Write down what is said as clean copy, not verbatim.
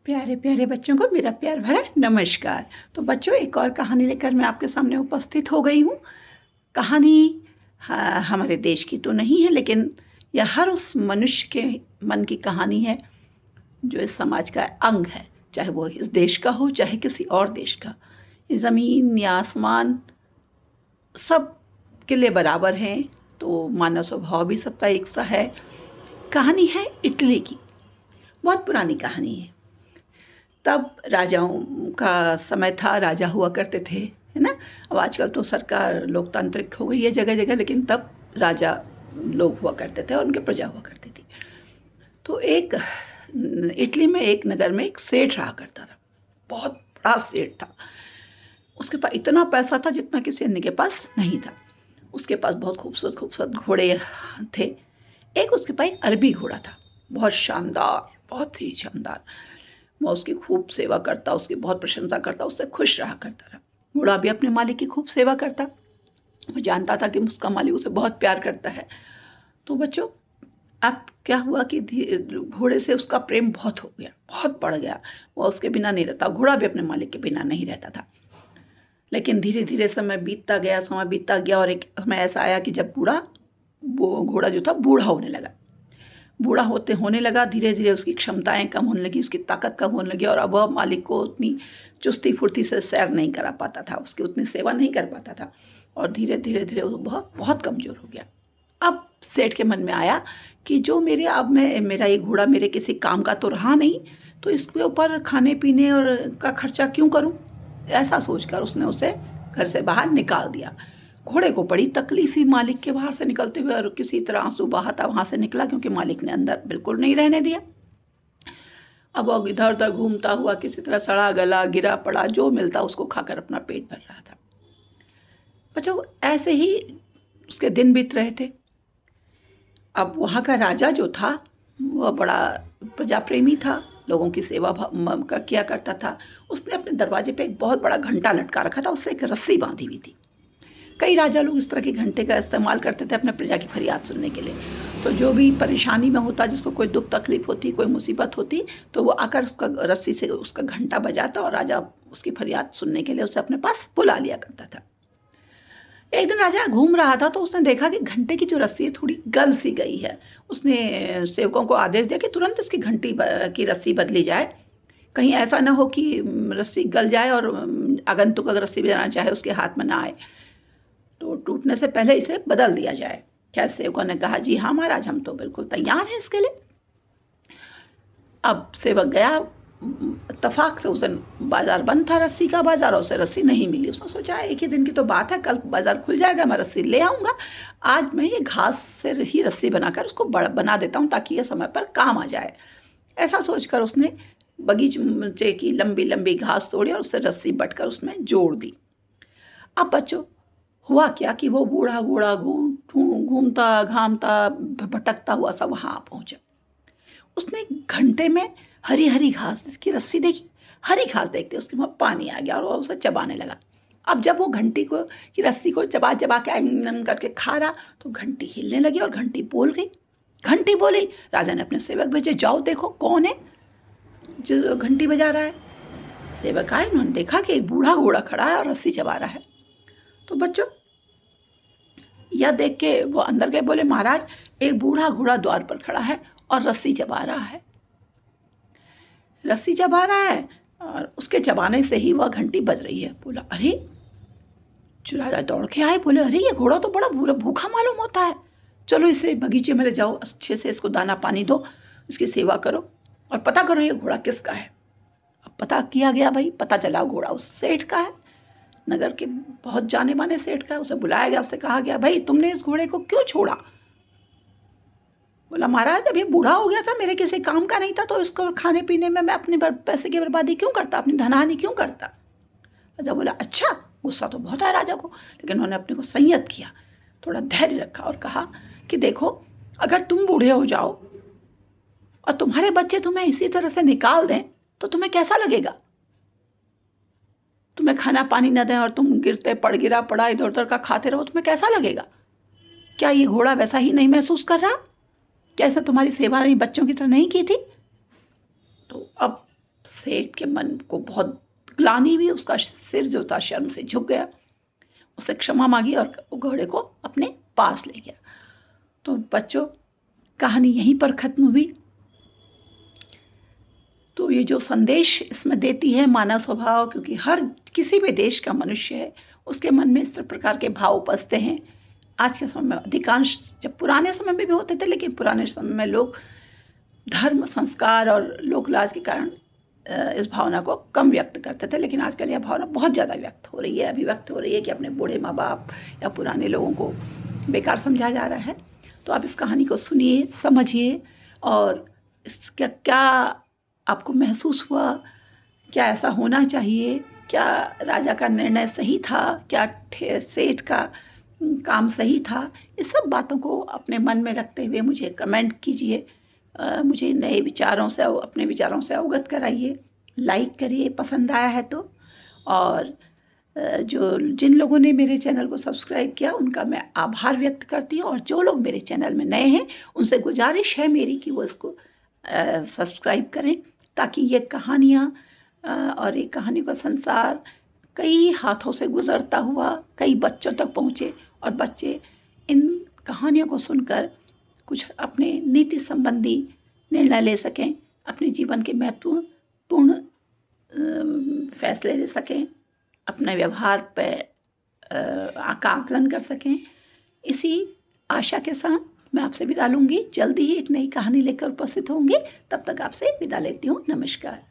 प्यारे प्यारे बच्चों को मेरा प्यार भरा नमस्कार। तो बच्चों, एक और कहानी लेकर मैं आपके सामने उपस्थित हो गई हूँ। कहानी हमारे देश की तो नहीं है, लेकिन यह हर उस मनुष्य के मन की कहानी है जो इस समाज का अंग है, चाहे वो इस देश का हो चाहे किसी और देश का। ये ज़मीन या आसमान सब के लिए बराबर हैं, तो मानव स्वभाव भी सबका एक सा है। कहानी है इटली की। बहुत पुरानी कहानी है। तब राजाओं का समय था, राजा हुआ करते थे, है ना। अब आजकल तो सरकार लोकतांत्रिक हो गई है जगह जगह, लेकिन तब राजा लोग हुआ करते थे और उनके प्रजा हुआ करती थी। तो एक इटली में एक नगर में एक सेठ रहा करता था। बहुत बड़ा सेठ था। उसके पास इतना पैसा था जितना किसी अन्य के पास नहीं था। उसके पास बहुत खूबसूरत खूबसूरत घोड़े थे। एक उसके पास एक अरबी घोड़ा था, बहुत शानदार, बहुत ही शानदार। वह उसकी खूब सेवा करता, उसकी बहुत प्रशंसा करता, उससे खुश रहा करता था। घोड़ा भी अपने मालिक की खूब सेवा करता। वो जानता था कि उसका मालिक उसे बहुत प्यार करता है। तो बच्चों, अब क्या हुआ कि घोड़े से उसका प्रेम बहुत हो गया, बहुत बढ़ गया। वह उसके बिना नहीं रहता, घोड़ा भी अपने मालिक के बिना नहीं रहता था। लेकिन धीरे धीरे समय बीतता गया और एक समय ऐसा आया कि जब वो घोड़ा जो था बूढ़ा होने लगा। बूढ़ा होने लगा, धीरे धीरे उसकी क्षमताएं कम होने लगी, उसकी ताकत कम होने लगी, और अब वह मालिक को उतनी चुस्ती फुर्ती से सैर नहीं करा पाता था, उसकी उतनी सेवा नहीं कर पाता था, और धीरे धीरे धीरे वो बहुत बहुत कमज़ोर हो गया। अब सेठ के मन में आया कि जो मेरा ये घोड़ा मेरे किसी काम का तो रहा नहीं, तो इसके ऊपर खाने पीने और का खर्चा क्यों करूं। ऐसा सोचकर उसने उसे घर से बाहर निकाल दिया। घोड़े को बड़ी तकलीफ हुई मालिक के बाहर से निकलते हुए, और किसी तरह आंसू बहाता वहाँ से निकला, क्योंकि मालिक ने अंदर बिल्कुल नहीं रहने दिया। अब वो इधर उधर घूमता हुआ किसी तरह सड़ा गला, गिरा पड़ा, जो मिलता उसको खाकर अपना पेट भर रहा था। बच्चों, ऐसे ही उसके दिन बीत रहे थे। अब वहाँ का राजा जो था वह बड़ा प्रजा प्रेमी था, लोगों की सेवा किया करता था। उसने अपने दरवाजे पे एक बहुत बड़ा घंटा लटका रखा था, उससे एक रस्सी बांधी हुई थी। कई राजा लोग इस तरह के घंटे का इस्तेमाल करते थे अपने प्रजा की फरियाद सुनने के लिए। तो जो भी परेशानी में होता, जिसको कोई दुख तकलीफ होती, कोई मुसीबत होती, तो वो आकर उसका रस्सी से उसका घंटा बजाता, और राजा उसकी फरियाद सुनने के लिए उसे अपने पास बुला लिया करता था। एक दिन राजा घूम रहा था, तो उसने देखा कि घंटे की जो रस्सी है थोड़ी गल सी गई है। उसने सेवकों को आदेश दिया कि तुरंत इसकी घंटी की रस्सी बदली जाए, कहीं ऐसा ना हो कि रस्सी गल जाए और आगंतुक अगर रस्सी बजाना चाहे उसके हाथ में ना आए, तो टूटने से पहले इसे बदल दिया जाए। खैर, सेवकों ने कहा, जी हाँ महाराज, हम तो बिल्कुल तैयार हैं इसके लिए। अब सेवक गया, इत्तफाक से उस दिन बाजार बंद था, रस्सी का बाजार, और उसे रस्सी नहीं मिली। उसने सोचा एक ही दिन की तो बात है, कल बाजार खुल जाएगा, मैं रस्सी ले आऊँगा। आज मैं ये घास से ही रस्सी बनाकर उसको बना देता हूँ, ताकि ये समय पर काम आ जाए। ऐसा सोचकर उसने बगीचे की लंबी लंबी घास तोड़ी और उससे रस्सी बटकर उसमें जोड़ दी। अब बच्चों, हुआ क्या कि वो बूढ़ा बूढ़ा घूमता घामता भटकता हुआ सा वहाँ पहुँचा। उसने घंटे में हरी हरी घास की रस्सी देखी। हरी घास देखते उसके मुँह पानी आ गया और वो उसे चबाने लगा। अब जब वो घंटी की रस्सी को चबा चबा के करके खा रहा, तो घंटी हिलने लगी और घंटी बोल गई। घंटी बोली। राजा ने अपने सेवक भेजे, जाओ देखो कौन है जो घंटी बजा रहा है। सेवक आए, उन्होंने देखा कि एक बूढ़ा घोड़ा खड़ा है और रस्सी चबा रहा है। तो बच्चों, यह देख के वो अंदर गए, बोले, महाराज, एक बूढ़ा घोड़ा द्वार पर खड़ा है और रस्सी चबा रहा है। रस्सी चबा रहा है और उसके चबाने से ही वह घंटी बज रही है। बोला, अरे! जो राजा दौड़ के आए, बोले, अरे ये घोड़ा तो बड़ा भूखा मालूम होता है, चलो इसे बगीचे में ले जाओ, अच्छे से इसको दाना पानी दो, इसकी सेवा करो और पता करो ये घोड़ा किसका है। अब पता किया गया, भाई पता चला घोड़ा उस सेठ का है, नगर के बहुत जाने माने सेठ का है। उसे बुलाया गया, उससे कहा गया, भाई तुमने इस घोड़े को क्यों छोड़ा। बोला, महाराज, अब ये बूढ़ा हो गया था, मेरे किसी काम का नहीं था, तो इसको खाने पीने में मैं अपने पैसे की बर्बादी क्यों करता, अपनी धनहानि क्यों करता। राजा बोला, अच्छा। गुस्सा तो बहुत आया राजा को, लेकिन उन्होंने अपने को संयत किया, थोड़ा धैर्य रखा और कहा कि देखो, अगर तुम बूढ़े हो जाओ और तुम्हारे बच्चे तुम्हें इसी तरह से निकाल दें, तो तुम्हें कैसा लगेगा। तुम्हें खाना पानी न दें और तुम गिरा पड़ा इधर उधर का खाते रहो, तुम्हें कैसा लगेगा। क्या ये घोड़ा वैसा ही नहीं महसूस कर रहा। कैसा तुम्हारी सेवा नहीं बच्चों की तरह नहीं की थी। तो अब सेठ के मन को बहुत ग्लानि हुई, उसका सिर जो था शर्म से झुक गया, उससे क्षमा मांगी और वो घोड़े को अपने पास ले गया। तो बच्चों, कहानी यहीं पर ख़त्म हुई। तो ये जो संदेश इसमें देती है मानव स्वभाव, क्योंकि हर किसी भी देश का मनुष्य है, उसके मन में इस प्रकार के भाव उपजते हैं। आज के समय में अधिकांश, जब पुराने समय में भी होते थे, लेकिन पुराने समय में लोग धर्म, संस्कार और लोक लाज के कारण इस भावना को कम व्यक्त करते थे, लेकिन आजकल यह भावना बहुत ज़्यादा व्यक्त हो रही है, अभिव्यक्त हो रही है कि अपने बूढ़े माँ बाप या पुराने लोगों को बेकार समझा जा रहा है। तो आप इस कहानी को सुनिए, समझिए, और इसका क्या आपको महसूस हुआ, क्या ऐसा होना चाहिए, क्या राजा का निर्णय सही था, क्या सेठ का काम सही था, इस सब बातों को अपने मन में रखते हुए मुझे कमेंट कीजिए, मुझे नए विचारों से, अपने विचारों से अवगत कराइए, लाइक करिए पसंद आया है तो। और जिन लोगों ने मेरे चैनल को सब्सक्राइब किया उनका मैं आभार व्यक्त करती हूँ, और जो लोग मेरे चैनल में नए हैं उनसे गुजारिश है मेरी कि वो इसको सब्सक्राइब करें, ताकि ये कहानियाँ और ये कहानी का संसार कई हाथों से गुजरता हुआ कई बच्चों तक पहुँचे, और बच्चे इन कहानियों को सुनकर कुछ अपने नीति संबंधी निर्णय ले सकें, अपने जीवन के महत्वपूर्ण फैसले ले सकें, अपने व्यवहार पर का आकलन कर सकें। इसी आशा के साथ मैं आपसे विदा लूँगी। जल्दी ही एक नई कहानी लेकर उपस्थित होंगी। तब तक आपसे विदा लेती हूँ। नमस्कार।